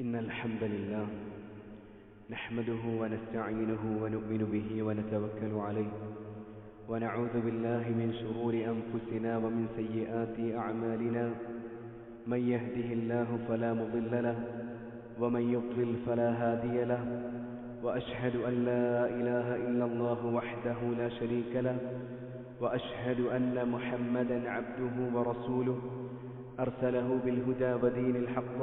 إن الحمد لله نحمده ونستعينه ونؤمن به ونتوكل عليه ونعوذ بالله من شرور أنفسنا ومن سيئات أعمالنا من يهده الله فلا مضل له ومن يضلل فلا هادي له وأشهد أن لا إله إلا الله وحده لا شريك له وأشهد أن محمدا عبده ورسوله أرسله بالهدى ودين الحق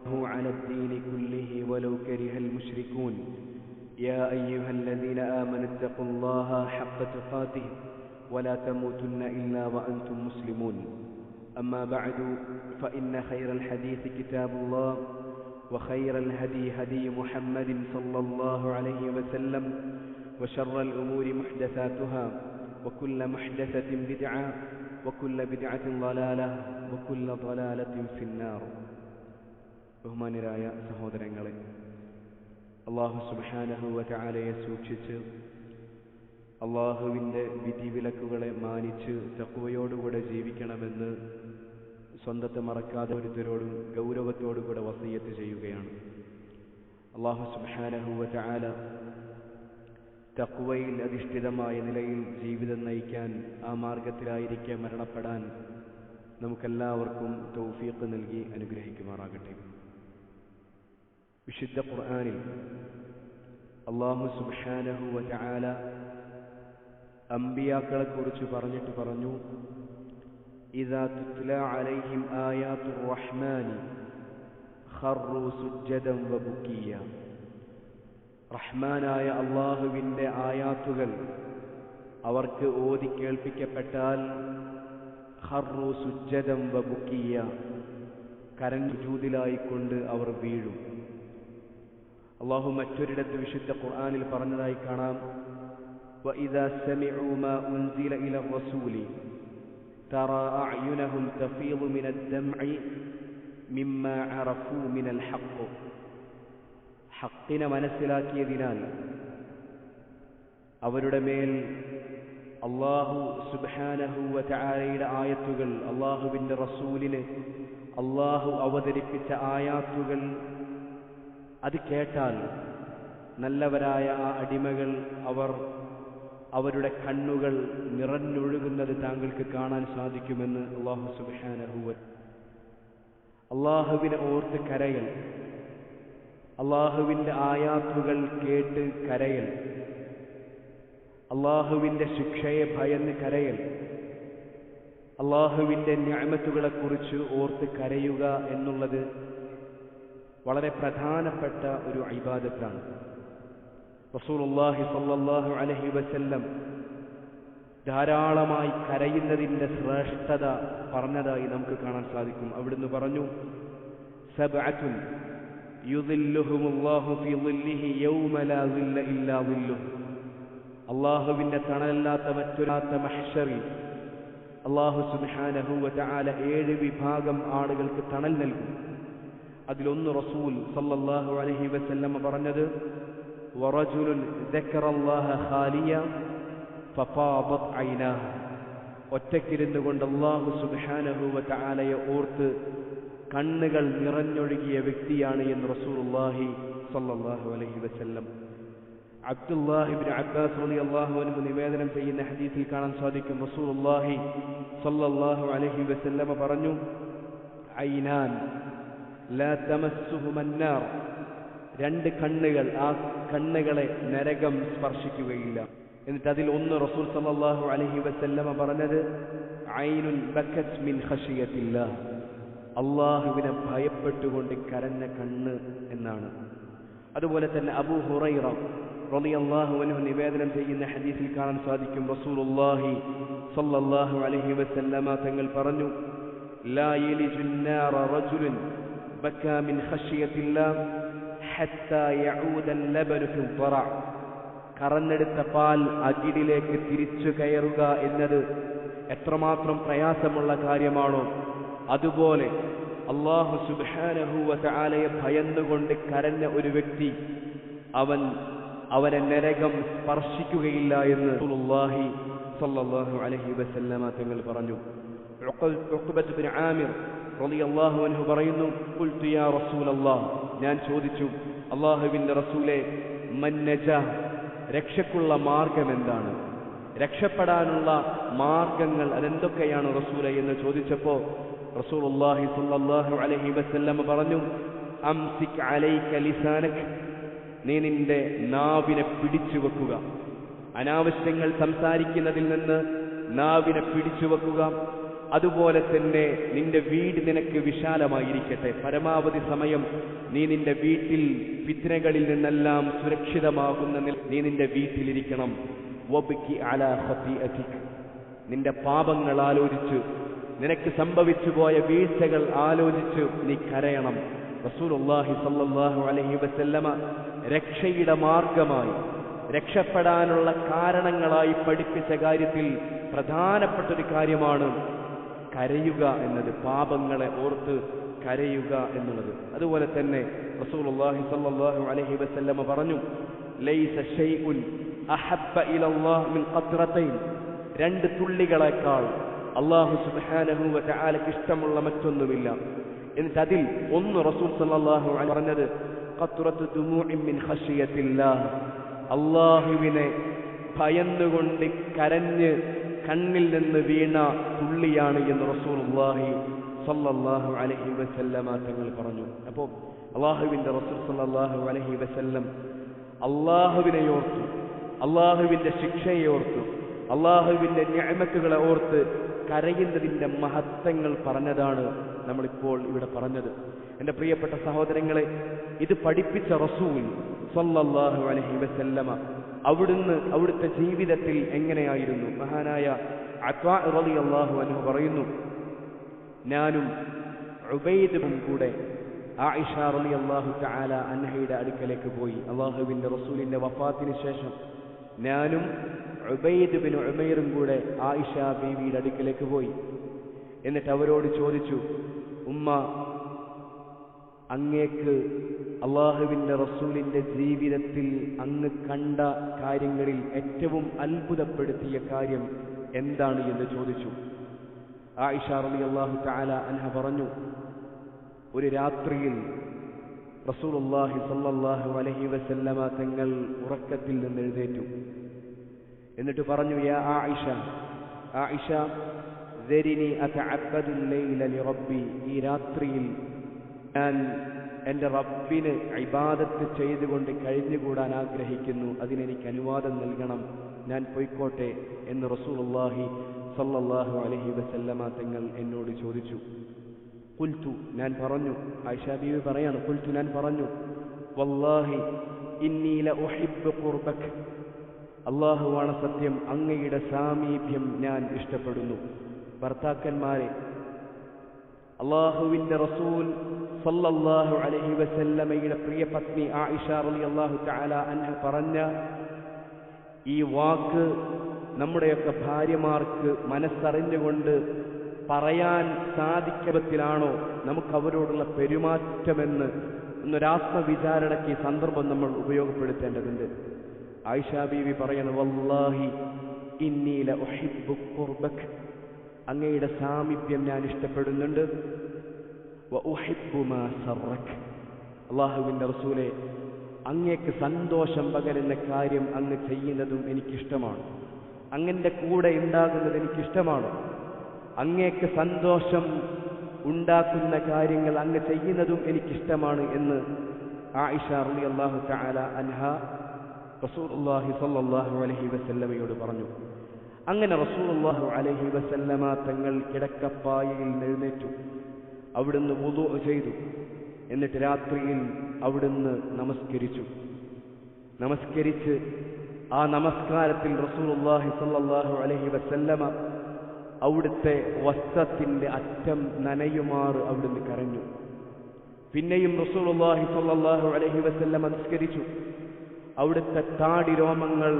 على الدين كله ولو كره المشركون يا أيها الذين آمنوا اتقوا الله حق تقاته ولا تموتن إلا وأنتم مسلمون أما بعد فإن خير الحديث كتاب الله وخير الهدي هدي محمد صلى الله عليه وسلم وشر الأمور محدثاتها وكل محدثة بدعة وكل بدعة ضلالة وكل ضلالة في النار. ബഹുമാന്യരായ സഹോദരങ്ങളെ, അല്ലാഹു സുബ്ഹാനഹു വ തആലയെ സൂക്ഷിച്ച് അല്ലാഹുവിൻ്റെ വിധിവിലക്കുകളെ മാനിച്ച് തഖ്വയോടുകൂടെ ജീവിക്കണമെന്ന് സ്വന്തത്തെ മറക്കാതെ ഓരോരുത്തരോടും ഗൗരവത്തോടുകൂടെ വസിയ്യത്ത് ചെയ്യുകയാണ്. അല്ലാഹു സുബ്ഹാനഹു വ തആല തഖ്വയിൽ അധിഷ്ഠിതമായ നിലയിൽ ജീവിതം നയിക്കാൻ, ആ മാർഗത്തിലായിരിക്കെ മരണപ്പെടാൻ നമുക്കെല്ലാവർക്കും തൗഫീഖ് നൽകി അനുഗ്രഹിക്കുമാറാകട്ടെ. വിശുദ്ധ ഖുർആനിൽ അല്ലാഹു സുബ്ഹാനഹു വ തആല അംബിയാക്കളെ കുറിച്ച് പറഞ്ഞു, ഇദാ തുത്ലാ അലൈഹിം ആയാതുർ റഹ്മാനി ഖറൂ സുജ്ജദൻ വ ബുക്കിയ. റഹ്മാനായ അല്ലാഹുവിൻ്റെ ആയാത്തുകൾ അവർക്ക് ഓതി കേൾപ്പിക്കപ്പെട്ടാൽ ഖറൂ സുജ്ജദൻ വ ബുക്കിയ, കരഞ്ഞ് സുജൂദിലായിക്കൊണ്ട് അവർ വീഴും. അല്ലാഹു മറ്റൊരിടത്ത് വിശുദ്ധ ഖുർആനിൽ പറഞ്ഞതായി കാണാം, വഇദാ സമിഉ മാ ഉൻസില ഇല റസൂലി തറാ അഅ്യുനഹും തഫീദു മിനദ് ദംഇ മിമ്മാ അറഫൂ മിനൽ ഹഖ്. ഹഖിനെ മനസ്സിലാക്കിയതിനാൽ അവരുടെ മേൽ അല്ലാഹു സുബ്ഹാനഹു വ തആലയുടെ ആയത്തുകൾ, അല്ലാഹുവിൻ്റെ റസൂലിന് അല്ലാഹു അവതരിപ്പിച്ച ആയാത്തുകൾ അത് കേട്ടാൽ നല്ലവരായ ആ അടിമകൾ അവരുടെ കണ്ണുകൾ നിറഞ്ഞൊഴുകുന്നത് താങ്കൾക്ക് കാണാൻ സാധിക്കുമെന്ന് അല്ലാഹു സുബ്ഹാനഹു വ തആല. അല്ലാഹുവിനെ ഓർത്ത് കരയൽ, അല്ലാഹുവിൻ്റെ ആയാത്തുകൾ കേട്ട് കരയൽ, അല്ലാഹുവിൻ്റെ ശിക്ഷയെ ഭയന്ന് കരയൽ, അല്ലാഹുവിൻ്റെ നിഅമത്തുകളെക്കുറിച്ച് ഓർത്ത് കരയുക എന്നുള്ളത് വളരെ പ്രധാനപ്പെട്ട ഒരു ഇബാദത്താണ്. റസൂലുള്ളാഹി സ്വല്ലല്ലാഹു അലൈഹി വസല്ലം ധാരാളമായി കരയുന്നതിൻ്റെ ശ്രേഷ്ഠത പറഞ്ഞതായി നമുക്ക് കാണാൻ സാധിക്കും. അവിടുന്ന് പറഞ്ഞു, സബ്അത്തുൻ യുദില്ലുഹുമുല്ലാഹു ഫീ ളില്ലിഹി യൗമ ലാ ളില്ല ഇല്ലാ ളില്ലുഹു. അല്ലാഹുവിൻ്റെ തണലല്ലാത്ത മറ്റൊരാത്ത മഹ്ശറിൽ അല്ലാഹു സുബ്ഹാനഹു വ തആല 7 വിഭാഗം ആളുകൾക്ക് തണൽ നൽകും. അതിലൊന്ന് റസൂൽ സല്ലല്ലാഹു അലൈഹി വസല്ലം പറഞ്ഞത്, വറജുലുൻ ദക്കറല്ലാഹ ഖാലിയ ഫഫാദത് ഐനാഹു. ഒറ്റയ്ക്കിരുന്നു കൊണ്ട് അല്ലാഹു സുബ്ഹാനഹു വ തആലയെ ഓർത്ത് കണ്ണുകൾ നിറഞ്ഞൊഴുകിയ വ്യക്തിയാണ് എന്ന് റസൂലുള്ളാഹി സല്ലല്ലാഹു അലൈഹി വസല്ലം. അബ്ദുല്ലാഹി ഇബ്നു അബ്ബാസ് റളിയല്ലാഹു അൻഹു നിവേദനം ചെയ്യുന്ന ഹദീസിൽ കാണാൻ സാധിക്കും, റസൂലുള്ളാഹി സല്ലല്ലാഹു അലൈഹി വസല്ലം പറഞ്ഞു, ഐനാൻ ലാ തമസ്സുഹുമ അന്നാർ. 2 കണ്ണുകൾ, ആ കണ്ണുകളെ നരകം സ്പർശിക്കുകയില്ല. എന്നിട്ട് അതിൽ ഒന്ന് റസൂൽ സല്ലല്ലാഹു അലൈഹി വസല്ലം പറഞ്ഞത്, ഐനുൻ ബക്കത് മിൻ ഖശിയത്തില്ലാഹ്. അല്ലാഹുവിനെ ഭയപ്പെട്ടുകൊണ്ട് കരഞ്ഞ കണ്ണ് എന്നാണ്. അതുപോലെ തന്നെ അബൂ ഹുറൈറ റളിയല്ലാഹു അൻഹു നിവേദനം ചെയ്യുന്ന ഹദീസിൽ കാണാൻ സാധിക്കും, റസൂലുള്ളാഹി സ്വല്ലല്ലാഹു അലൈഹി വസല്ലമ തങ്ങൾ പറഞ്ഞു, ലാ യലിജുൻ നാറ റജുലുൻ ബക്കാ മിൻ ഖശിയത്തില്ലാഹ് ഹത്താ യഊദ അൽ-ലബനു ഫി ദ്റഅ. കറന്നെടുത്ത പാൽ അകിടിലേക്ക് തിരിച്ചു കയറുക എന്നത് എത്രമാത്രം പ്രയാസമുള്ള കാര്യമാണോ, അതുപോലെ അല്ലാഹു സുബ്ഹാനഹു വ തആലയെ ഭയന്നുകൊണ്ട് കരഞ്ഞ ഒരു വ്യക്തി അവനെ നരകം സ്പർശിക്കുകയില്ല എന്ന് റസൂലുള്ളാഹി സ്വല്ലല്ലാഹു അലൈഹി വസല്ലമ തങ്ങൾ പറഞ്ഞു. ഉഖബത്ത് ബിൻ ആമിർ റളിയല്ലാഹു അൻഹു പറയുന്നു, ഖുൽതു യാ റസൂലല്ലാഹ്, ഞാൻ ചോദിച്ചു, അല്ലാഹുവിന്റെ റസൂലേ, മൻ നജാ, രക്ഷക്കുള്ള മാർഗം എന്താണ്, രക്ഷപ്പെടാനുള്ള മാർഗങ്ങൾ അതെന്തൊക്കെയാണ് റസൂലേ എന്ന് ചോദിച്ചപ്പോൾ റസൂലുള്ളാഹി സ്വല്ലല്ലാഹു അലൈഹി വസല്ലം പറഞ്ഞു, അംസിക് അലൈക ലിസാനക്, നീ നിന്റെ നാവിനെ പിടിച്ചു വെക്കുക, അനാവശ്യങ്ങൾ സംസാരിക്കുന്നതിൽ നിന്ന് നാവിനെ പിടിച്ചു വെക്കുക. അതുപോലെ തന്നെ നിന്റെ വീട് നിനക്ക് വിശാലമായിരിക്കട്ടെ, പരമാവധി സമയം നീ നിന്റെ വീട്ടിൽ ഫിത്നകളിൽ നിന്നെല്ലാം സുരക്ഷിതമാകുന്ന നീ നിന്റെ വീട്ടിലിരിക്കണം. വബ്കി അലാ ഖതീഅതിക്, നിന്റെ പാപങ്ങൾ ആലോചിച്ച്, നിനക്ക് സംഭവിച്ചു പോയ വീഴ്ചകൾ ആലോചിച്ച് നീ കരയണം. റസൂലുള്ളാഹി സ്വല്ലല്ലാഹു അലൈഹി വസല്ലമ രക്ഷയുടെ മാർഗമായി, രക്ഷപ്പെടാനുള്ള കാരണങ്ങളായി പഠിപ്പിച്ച കാര്യത്തിൽ പ്രധാനപ്പെട്ടൊരു കാര്യമാണ് കരയുക എന്നത്, പാപങ്ങളെ ഓർത്ത് കരയുക എന്നുള്ളത്. അതുപോലെ തന്നെ റസൂലുള്ളാഹി സ്വല്ലല്ലാഹു അലൈഹി വസല്ലമ പറഞ്ഞു, ലൈസ ശൈഉൻ അഹബ്ബ ഇലല്ലാഹി മിൻ ഖത്രതൈൻ, രണ്ട് തുള്ളികളേക്കാൾ അല്ലാഹു സുബ്ഹാനഹു വ തആലക്ക് ഇഷ്ടമുള്ള മറ്റൊന്നുമില്ല. എന്നിട്ട് അതിൽ ഒന്ന് റസൂൽ സല്ലല്ലാഹു അലൈഹി പറഞ്ഞത് ഖത്രത്തു ദുമൂഇൻ മിൻ ഖശിയത്തില്ലാഹ്, അല്ലാഹുവിനെ ഭയന്നുകൊണ്ട് കരഞ്ഞ് കണ്ണിൽ നിന്ന് വീണ തുള്ളിയാണ് എന്ന് റസൂലുള്ളാഹി സല്ലല്ലാഹു അലൈഹി വസല്ലമ തങ്ങൾ പറഞ്ഞു. അപ്പോൾ അല്ലാഹുവിന്റെ റസൂൽ സല്ലല്ലാഹു അലൈഹി വസല്ലം അല്ലാഹുവിനെ ഓർത്തു, അല്ലാഹുവിന്റെ ശിക്ഷയെ ഓർത്തു, അല്ലാഹുവിന്റെ നിഅമത്തുകളെ ഓർത്ത് കരയുന്നതിന്റെ മഹത്വങ്ങൾ പറഞ്ഞതാണ് നമ്മളിപ്പോൾ ഇവിടെ പറഞ്ഞത്. എൻ്റെ പ്രിയപ്പെട്ട സഹോദരങ്ങളെ, ഇത് പഠിപ്പിച്ച റസൂൽ സല്ലല്ലാഹു അലൈഹി വസല്ലമ അവിടുത്തെ ജീവിതത്തിൽ എങ്ങനെയായിരുന്നു? മഹാനായ അത്വാ റളിയല്ലാഹു അൻഹു പറയുന്നു, ഞാനും ഉബൈദും കൂടെ ആയിഷ റളിയല്ലാഹു തആല അൻഹയുടെ അടുക്കലേക്ക് പോയി. അല്ലാഹുവിന്റെ റസൂലിന്റെ വഫാത്തിന് ശേഷം ഞാനും ഉബൈദ് ബിൻ ഉമൈറും കൂടെ ആയിഷ ബീവിയുടെ അടുക്കലേക്ക് പോയി. എന്നിട്ട് അവരോട് ചോദിച്ചു, ഉമ്മ, അങ്ങേക്ക് അല്ലാഹുവിന്റെ റസൂലിന്റെ ജീവിതത്തിൽ അങ്ങ് കണ്ട കാര്യങ്ങളിൽ ഏറ്റവും അത്ഭുതപ്പെടുത്തിയ കാര്യം എന്താണ് എന്ന് ചോദിച്ചു. ആയിഷ റളിയല്ലാഹു തആല അൻഹ പറഞ്ഞു, ഒരു രാത്രിയിൽ റസൂലുള്ളാഹി സ്വല്ലല്ലാഹു അലൈഹി വസല്ലമ തങ്ങൾ ഉറക്കത്തിൽ നിന്ന് എഴുന്നേറ്റു. എന്നിട്ട് പറഞ്ഞു, യാ ആയിഷ, ആയിഷ, ദരിനി അതഅബ്ബദുൽ ലൈല ലിറബ്ബി, ഈ രാത്രിയിൽ ഞാൻ എൻ്റെ റബ്ബിന് ഇബാദത്ത് ചെയ്തുകൊണ്ട് കഴിഞ്ഞുകൂടാൻ ആഗ്രഹിക്കുന്നു, അതിനെനിക്ക് അനുവാദം നൽകണം, ഞാൻ പൊയ്ക്കോട്ടെ എന്ന് റസൂലുള്ളാഹി സല്ലല്ലാഹു അലൈഹി വസല്ലമ തങ്ങൾ എന്നോട് ചോദിച്ചു. ഖുൽതു, ഞാൻ പറഞ്ഞു, ആയിഷ ബീവി പറയാണ്, ഖുൽതു, ഞാൻ പറഞ്ഞു, വല്ലാഹി ഇന്നി ലഉഹിബ്ബു ഖുർബക, അല്ലാഹുവാണ് സത്യം, അങ്ങയുടെ സാമീപ്യം ഞാൻ ഇഷ്ടപ്പെടുന്നു. ഭർത്താക്കന്മാരെ, അല്ലാഹുവിന്റെ റസൂൽ സല്ലല്ലാഹു അലൈഹി വസല്ലമയുടെ പ്രിയ പത്നി ആയിഷ റളിയല്ലാഹു തആല അൻഹ പറഞ്ഞ ഈ വാക്ക് നമ്മുടെയൊക്കെ ഭാര്യമാർക്ക് മനസ്സറിഞ്ഞുകൊണ്ട് പറയാൻ സാധിക്കത്തിലാണോ നമുക്ക് അവരോടുള്ള പെരുമാറ്റമെന്ന് ഒരാത്മവിചാരണയ്ക്ക് ഈ സന്ദർഭം നമ്മൾ ഉപയോഗപ്പെടുത്തേണ്ടതുണ്ട്. ആയിഷ ബീവി പറയുന്നു, വല്ലാഹി ഇന്നി ലഉഹിബ്ബു ഖുർബക, അങ്ങയുടെ സാമീപ്യം ഞാൻ ഇഷ്ടപ്പെടുന്നുണ്ട്. വ ഉഹിബ്ബു മാ സറക, അല്ലാഹുവിന്റെ റസൂലേ, അങ്ങേക്ക് സന്തോഷം പകരുന്ന കാര്യം അങ്ങ് ചെയ്യുന്നതും എനിക്കിഷ്ടമാണ്, അങ്ങന്റെ കൂടെ ഉണ്ടാകുന്നത് എനിക്കിഷ്ടമാണ്, അങ്ങേക്ക് സന്തോഷം ഉണ്ടാക്കുന്ന കാര്യങ്ങൾ അങ്ങ് ചെയ്യുന്നതും എനിക്കിഷ്ടമാണ് എന്ന് ആയിഷ റളിയല്ലാഹു തആല അൻഹ റസൂലുള്ളാഹി സ്വല്ലല്ലാഹു അലൈഹി വസല്ലമയോട് പറഞ്ഞു. അങ്ങനെ റസൂലുള്ളാഹി അലൈഹി വസല്ലമ തങ്ങൾ കിടക്കപ്പായയിൽ എഴുന്നേറ്റു. അവിടുന്ന് വുളൂ ചെയ്തു. എന്നിട്ട് രാത്രിയിൽ അവിടുന്ന് നമസ്കരിച്ച് ആ നമസ്കാരത്തിൽ റസൂലുള്ളാഹി സ്വല്ലല്ലാഹു അലൈഹി വസല്ലമ അവിടുത്തെ വസ്ത്രത്തിന്റെ അറ്റം നനയുമാറ് അവിടുന്ന് കരഞ്ഞു. പിന്നെയും റസൂലുള്ളാഹി സ്വല്ലല്ലാഹു അലൈഹി വസല്ലമ നമസ്കരിച്ചു. അവിടുത്തെ താടി രോമങ്ങൾ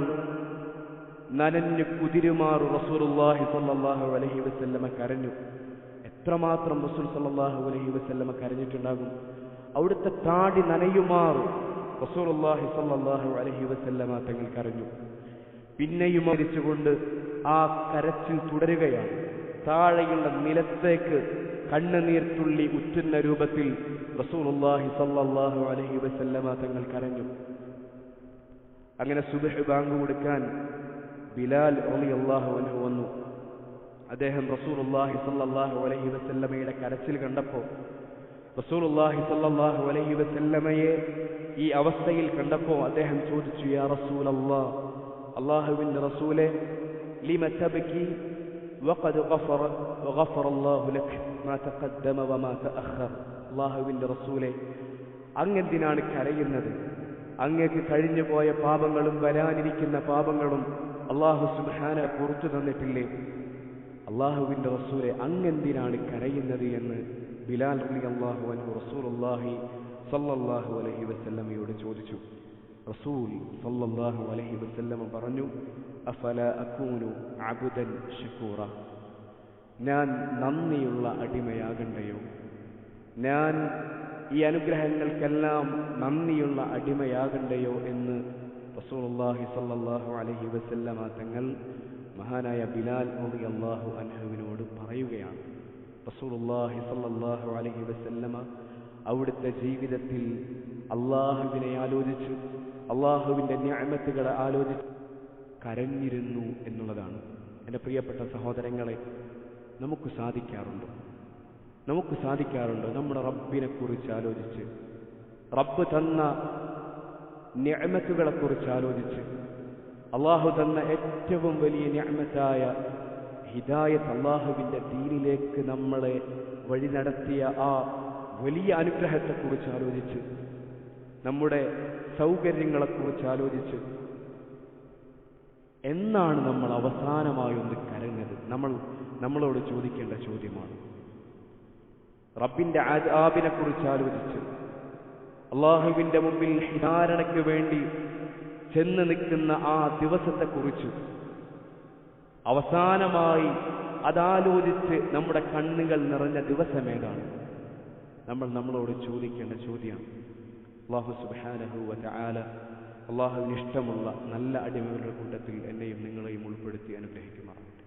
നനഞ്ഞു കുതിരുമാറ് റസൂലുള്ളാഹി സ്വല്ലല്ലാഹു അലൈഹി വസല്ലമ കരഞ്ഞു. എത്രമാത്രം റസൂൽ സ്വല്ലല്ലാഹു അലൈഹി വസല്ലമ കരഞ്ഞിട്ടുണ്ടാകും. അവിടുത്തെ താടി നനയുമാറ് റസൂലുള്ളാഹി സ്വല്ലല്ലാഹു അലൈഹി വസല്ലമ തങ്ങൾ കരഞ്ഞു. പിന്നെയും മരിച്ചുകൊണ്ട് ആ കരച്ചിൽ തുടരുകയാണ്. താഴെയുള്ള നിലത്തേക്ക് കണ്ണുനീർത്തുള്ളി ഉറ്റുന്ന രൂപത്തിൽ റസൂലുള്ളാഹി സ്വല്ലല്ലാഹു അലൈഹി വസല്ലമ തങ്ങൾ കരഞ്ഞു. അങ്ങനെ സുബ്ഹ് ബാങ്ക് കൊടുക്കാൻ ബിലാൽ റളിയല്ലാഹു അൻഹു വന്നു. അദ്ദേഹം റസൂലുള്ളാഹി സ്വല്ലല്ലാഹു അലൈഹി വസല്ലമയുടെ കരച്ചിൽ കണ്ടപ്പോൾ, റസൂലുള്ളാഹി സ്വല്ലല്ലാഹു അലൈഹി വസല്ലമയെ ഈ അവസ്ഥയിൽ കണ്ടപ്പോൾ അദ്ദേഹം ചോദിച്ചു, യാ റസൂലല്ലാഹ്, അല്ലാഹുവിന്റെ റസൂലേ, ലിമ തബ്കി വഖദ് ഗഫറ അല്ലാഹു ലക മാ തഖദ്ദമ വമാ തഅഖർ. അല്ലാഹുവിന്റെ റസൂലേ, അങ്ങെന്തിനാണ് കരയുന്നത്? അങ്ങേക്ക് കഴിഞ്ഞു പോയ പാപങ്ങളും വരാനിരിക്കുന്ന പാപങ്ങളും അല്ലാഹു സുബ്ഹാനഹു പുറത്തു തന്നിട്ടില്ലേ? അല്ലാഹുവിന്റെ റസൂലേ, അങ്ങെന്തിനാണ് കരയുന്നത് എന്ന് ബിലാൽ റളിയല്ലാഹു അൻഹു റസൂലുള്ളാഹി സല്ലല്ലാഹു അലൈഹി വസല്ലമയോട് ചോദിച്ചു. റസൂൽ സല്ലല്ലാഹു അലൈഹി വസല്ലമ പറഞ്ഞു, അഫലാ അകൂനു അബ്ദൻ ശകൂറ. ഞാൻ നന്ദിയുള്ള അടിമയാകണ്ടയോ? ഞാൻ ഈ അനുഗ്രഹങ്ങൾക്കെല്ലാം നന്ദിയുള്ള അടിമയാകണ്ടയോ എന്ന് റസൂലുള്ളാഹി സ്വല്ലല്ലാഹു അലൈഹി വസല്ലമ തങ്ങൾ മഹാനായ ബിലാൽ റളിയല്ലാഹു അൻഹുവിനോട് പറയുകയാണ്. റസൂലുള്ളാഹി സ്വല്ലല്ലാഹു അലൈഹി വസല്ലമ അവിടുത്തെ ജീവിതത്തിൽ അല്ലാഹുവിനെ ആലോചിച്ച്, അല്ലാഹുവിന്റെ നിഅമത്തുകളെ ആലോചിച്ച് കരഞ്ഞിരുന്നു എന്നുള്ളതാണ്. എൻ്റെ പ്രിയപ്പെട്ട സഹോദരങ്ങളെ, നമുക്ക് സാധിക്കാറുണ്ടോ നമ്മുടെ റബ്ബിനെ കുറിച്ച് ആലോചിച്ച്, റബ്ബ് തന്ന നിഅമത്തുകളെ കുറിച്ച് ആലോചിച്ച്, അല്ലാഹു തന്ന ഏറ്റവും വലിയ നിഅമത്തായ ഹിദായത്ത്, അല്ലാഹുവിന്റെ ദീനിലേക്ക് നമ്മളെ വഴി നടത്തിയ ആ വലിയ അനുഗ്രഹത്തെക്കുറിച്ച് ആലോചിച്ച്, നമ്മുടെ സൗകര്യങ്ങളെക്കുറിച്ച് ആലോചിച്ച്, എന്നാണ് നമ്മൾ അവസാനമായി ഒന്ന് കരഞ്ഞത്? നമ്മളോട് ചോദിക്കേണ്ട ചോദ്യമാണ്. റബ്ബിന്റെ ആദാബിനെ കുറിച്ച് ആലോചിച്ച്, അല്ലാഹുവിന്റെ മുമ്പിൽ ഹിദാരണയ്ക്ക് വേണ്ടി ചെന്ന് നിൽക്കുന്ന ആ ദിവസത്തെക്കുറിച്ച് അവസാനമായി അതാലോചിച്ച് നമ്മുടെ കണ്ണുകൾ നിറഞ്ഞ ദിവസമേതാണ്? നമ്മളോട് ചോദിക്കേണ്ട ചോദ്യമാണ്. അല്ലാഹു സുബ്ഹാനഹു വ തആല അല്ലാഹുവിന് ഇഷ്ടമുള്ള നല്ല അടിമകളുടെ കൂട്ടത്തിൽ എന്നെയും നിങ്ങളെയും ഉൾപ്പെടുത്തി അനുഗ്രഹിക്കുമാറാകട്ടെ.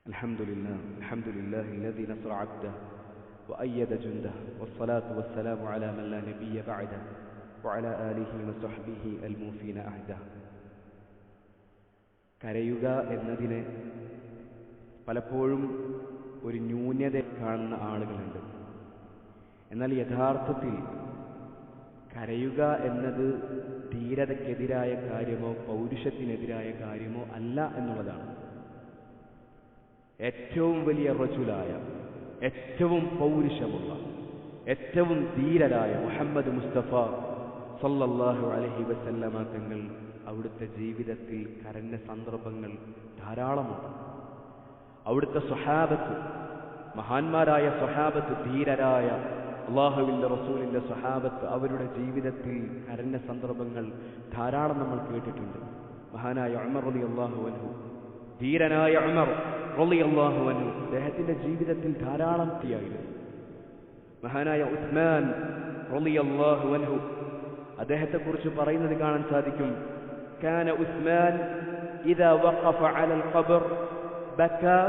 അൽഹംദുലില്ലാഹി الذي نصر عبده وأيد جنده والصلاة والسلام على من لا نبي بعده وعلى آله وصحبه الموفين عهده. കരയുക എന്നതിനെ പലപ്പോഴും ഒരു ന്യൂനത കാണുന്ന ആളുകളുണ്ട്. എന്നാൽ യഥാർത്ഥത്തിൽ കരയുക എന്നത് ധീരതയ്ക്കെതിരായ കാര്യമോ പൗരുഷത്തിനെതിരായ കാര്യമോ അല്ല എന്നുള്ളതാണ്. ഏറ്റവും വലിയ റജുലായ, ഏറ്റവും പൗരുഷമുള്ള, ഏറ്റവും ധീരരായ മുഹമ്മദ് മുസ്തഫ സല്ലല്ലാഹു അലൈഹി വസല്ലമ തങ്ങൾ അവിടുത്തെ ജീവിതത്തിൽ കരഞ്ഞ സന്ദർഭങ്ങൾ ധാരാളമുണ്ട്. അവിടുത്തെ സ്വഹാബത്ത്, മഹാന്മാരായ സ്വഹാബത്ത്, ധീരരായ അല്ലാഹുവിന്റെ റസൂലിന്റെ സ്വഹാബത്ത്, അവരുടെ ജീവിതത്തിൽ കരഞ്ഞ സന്ദർഭങ്ങൾ ധാരാളം നമ്മൾ കേട്ടിട്ടുണ്ട്. മഹാനായ ഉമർ റളിയല്ലാഹു അൻഹു, ധീരനായ ഉമർ റളിയല്ലാഹു അൻഹു, അദ്ദേഹത്തിന്റെ ജീവിതത്തിൽ ധാരാളം തീയായിരുന്നു. മഹാനായ ഉസ്മാൻ റളിയല്ലാഹു അൻഹു, അദ്ദേഹത്തെക്കുറിച്ച് പറയുന്നത് കാണാൻ സാധിക്കും. കാന ഉസ്മാൻ ഇദാ വഖഫ അലൽ ഖബർ ബകാ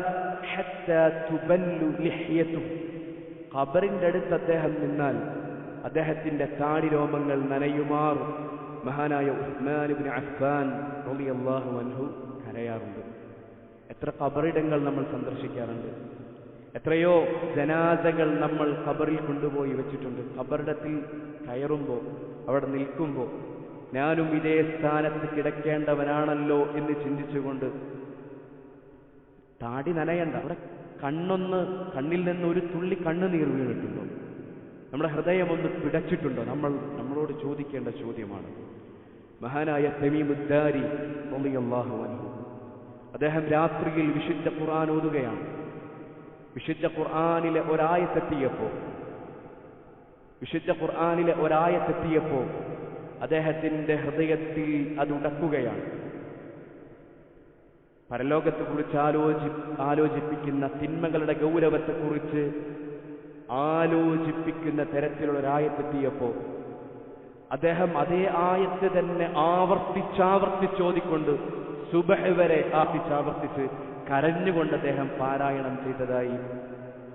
ഹത്താ തുബല്ലു ലിഹ്യതുഹു. ഖബറിന്റെ അടുത്ത് അദ്ദേഹം നിന്നാൽ അദ്ദേഹത്തിന്റെ താടിരോമങ്ങൾ നനയുമാർ മഹാനായ ഉസ്മാൻ ഇബ്നു അഫ്ഫാൻ റളിയല്ലാഹു അൻഹു കരയാറുണ്ട്. എത്ര ഖബറിടങ്ങൾ നമ്മൾ സന്ദർശിക്കാറുണ്ട്, എത്രയോ ജനാസകൾ നമ്മൾ ഖബറിൽ കൊണ്ടുപോയി വെച്ചിട്ടുണ്ട്. ഖബറിടത്തിൽ കയറുമ്പോൾ, അവിടെ നിൽക്കുമ്പോൾ, ഞാനും ഇതേ സ്ഥാനത്ത് കിടക്കേണ്ടവനാണല്ലോ എന്ന് ചിന്തിച്ചുകൊണ്ട് താടി നനയണ്ട, അവിടെ കണ്ണിൽ നിന്ന് ഒരു തുള്ളി കണ്ണുനീർ വീണിട്ടുണ്ടോ? നമ്മുടെ ഹൃദയം ഒന്ന് പിടച്ചിട്ടുണ്ടോ? നമ്മളോട് ചോദിക്കേണ്ട ചോദ്യമാണ്. മഹാനായ തമീമുദ്ദാരി റളിയല്ലാഹു അൻഹു, അദ്ദേഹം രാത്രിയിൽ വിശുദ്ധ ഖുർആൻ ഓതുകയാണ്. വിശുദ്ധ ഖുർആനിലെ ഒരായത്തെത്തിയപ്പോൾ അദ്ദേഹത്തിന്റെ ഹൃദയത്തിൽ അതുടക്കുകയാണ്. പരലോകത്തെക്കുറിച്ച് ആലോചിപ്പിക്കുന്ന, തിന്മകളുടെ ഗൗരവത്തെക്കുറിച്ച് ആലോചിപ്പിക്കുന്ന തരത്തിലുള്ള ഒരായത്തെത്തിയപ്പോൾ അദ്ദേഹം അതേ ആയത്ത് തന്നെ ആവർത്തിച്ചോതിക്കൊണ്ട് സുബഹ് വരെ ആവർത്തിച്ച് കരഞ്ഞുകൊണ്ട് അദ്ദേഹം പാരായണം ചെയ്തതായി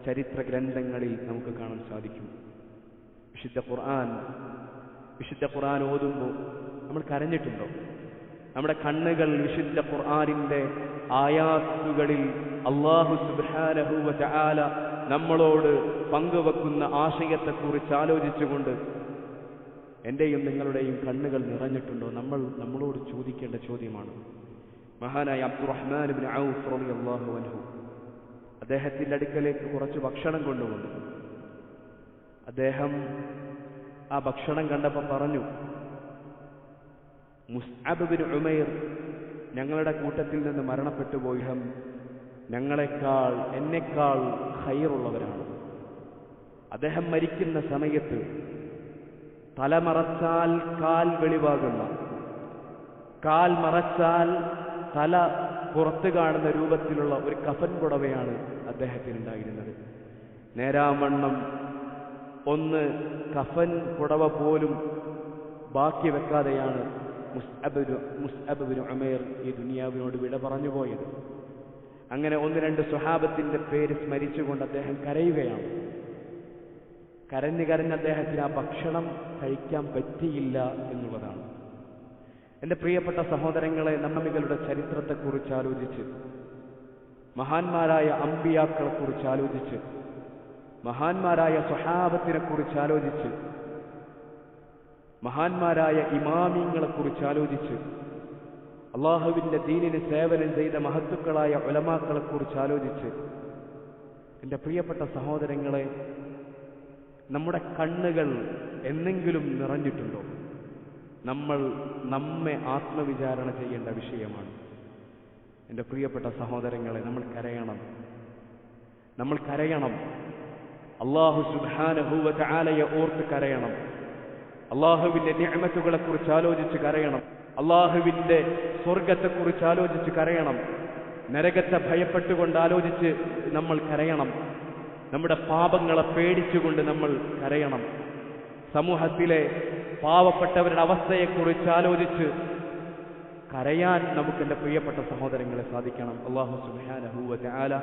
ചരിത്ര ഗ്രന്ഥങ്ങളിൽ നമുക്ക് കാണാൻ സാധിക്കും. വിശുദ്ധ ഖുർആൻ ഓതുമ്പോൾ നമ്മൾ കരഞ്ഞിട്ടുണ്ടോ? നമ്മുടെ കണ്ണുകൾ വിശുദ്ധ ഖുർആനിന്റെ ആയാത്തുകളിൽ അല്ലാഹു സുബ്ഹാനഹു വ തആല നമ്മളോട് പങ്കുവെക്കുന്ന ആശയത്തെക്കുറിച്ച് ആലോചിച്ചുകൊണ്ട് എന്റെയും നിങ്ങളുടെയും കണ്ണുകൾ നിറഞ്ഞിട്ടുണ്ടോ? നമ്മളോട് ചോദിക്കേണ്ട ചോദ്യമാണ്. മഹാനായ അബ്ദുറഹ്മാൻ ഇബ്നു ഔഫ് റളിയല്ലാഹു അൻഹു അദ്ദേഹത്തിന്റെ അടുക്കലേക്ക് കുറച്ച് ഭക്ഷണം കൊണ്ടുവന്നു. അദ്ദേഹം ആ ഭക്ഷണം കണ്ടപ്പോൾ പറഞ്ഞു, മുസ്അബ് ബിൻ ഉമൈർ ഞങ്ങളുടെ കൂട്ടത്തിൽ നിന്ന് മരണപ്പെട്ടു പോയി. എന്നെക്കാൾ ഖൈറുള്ളവരാണ്. അദ്ദേഹം മരിക്കുന്ന സമയത്ത് തലമറച്ചാൽ കാൽ വെളിവാകുന്ന, കാൽ മറച്ചാൽ തല പുറത്തു കാണുന്ന രൂപത്തിലുള്ള ഒരു കഫൻ പുടവയാണ് അദ്ദേഹത്തിനുണ്ടായിരുന്നത്. നേരാവണ്ണം ഒന്ന് കഫൻ പുടവ പോലും ബാക്കി വെക്കാതെയാണ് മുസ്അബ് ബിൻ ഉമൈർ ഈ ദുനിയാവിനോട് വിട പറഞ്ഞുപോയത്. അങ്ങനെ ഒന്ന് രണ്ട് സ്വഹാബത്തിന്റെ പേര് സ്മരിച്ചുകൊണ്ട് അദ്ദേഹം കരയുകയാണ്. കരഞ്ഞ് അദ്ദേഹത്തിന് ആ ഭക്ഷണം കഴിക്കാൻ പറ്റിയില്ല എന്നുള്ളതാണ്. എൻ്റെ പ്രിയപ്പെട്ട സഹോദരങ്ങളെ, നമ്മളുടെ ചരിത്രത്തെക്കുറിച്ച് ആലോചിച്ച്, മഹാന്മാരായ അമ്പിയാക്കളെക്കുറിച്ച് ആലോചിച്ച്, മഹാന്മാരായ സ്വഹാബത്തിനെക്കുറിച്ച് ആലോചിച്ച്, മഹാന്മാരായ ഇമാമിങ്ങളെക്കുറിച്ച് ആലോചിച്ച്, അള്ളാഹുവിന്റെ ദീനിന് സേവനം ചെയ്ത മഹത്തുക്കളായ ഉലമാക്കളെക്കുറിച്ച് ആലോചിച്ച്, എൻ്റെ പ്രിയപ്പെട്ട സഹോദരങ്ങളെ, നമ്മുടെ കണ്ണുകൾ എന്നെങ്കിലും നിറഞ്ഞിട്ടുണ്ടോ? നമ്മെ ആത്മവിചാരണ ചെയ്യേണ്ട വിഷയമാണ്. എൻ്റെ പ്രിയപ്പെട്ട സഹോദരങ്ങളെ, നമ്മൾ കരയണം. അല്ലാഹു സുബ്ഹാനഹു വ തആലയെ ഓർത്ത് കരയണം. അല്ലാഹുവിന്റെ നിഅമത്തുകളെ കുറിച്ച് ആലോചിച്ച് കരയണം. അല്ലാഹുവിന്റെ സ്വർഗത്തെക്കുറിച്ച് ആലോചിച്ച് കരയണം. നരകത്തെ ഭയപ്പെട്ടുകൊണ്ട് ആലോചിച്ച് നമ്മൾ കരയണം. നമ്മുടെ പാപങ്ങളെ പേടിച്ചുകൊണ്ട് നമ്മൾ കരയണം. സമൂഹത്തിലെ പാവപ്പെട്ടവരുടെ അവസ്ഥയെക്കുറിച്ച് ആലോചിച്ച് കരയാൻ നമുക്ക് എൻ്റെ പ്രിയപ്പെട്ട സഹോദരങ്ങളെ സാധിക്കണം. അല്ലാഹു സുബ്ഹാനഹു വ തആല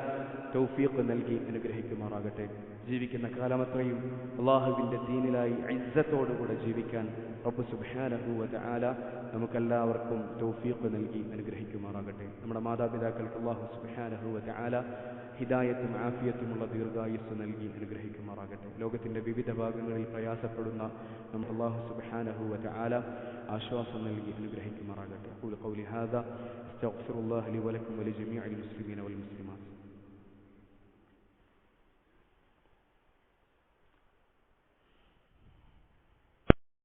തൗഫീഖ് നൽകി അനുഗ്രഹിക്കുമാറാകട്ടെ. ജീവിക്കുന്ന കാലമത്രയും അല്ലാഹുവിൻ്റെ ദീനിലായി ഇസ്സത്തോടുകൂടെ ജീവിക്കാൻ റബ്ബ് സുബ്ഹാനഹു വ തആല നമുക്കെല്ലാവർക്കും തൗഫീഖ് നൽകി അനുഗ്രഹിക്കുമാറാകട്ടെ. നമ്മുടെ മാതാപിതാക്കൾക്ക് അല്ലാഹു സുബ്ഹാനഹു വ തആല ഹിദായത്തും ആഫിയത്തുമുള്ള ദീർഘായുസ്സ് നൽകി അനുഗ്രഹിക്കുമാറാകട്ടെ. ലോകത്തിന്റെ വിവിധ ഭാഗങ്ങളിൽ പ്രയാസപ്പെടുന്ന നമുക്ക് അല്ലാഹു സുബ്ഹാനഹു വ തആല ആശ്വാസം നൽകി അനുഗ്രഹിക്കുമാറാകട്ടെ. ഖൗലി ഹാദാ അസ്തഗ്ഫിറുല്ലാഹ ലി വലക്കും വലിജമീഇൽ മുസ്ലിമീന വൽ മുസ്ലിമാത്ത്.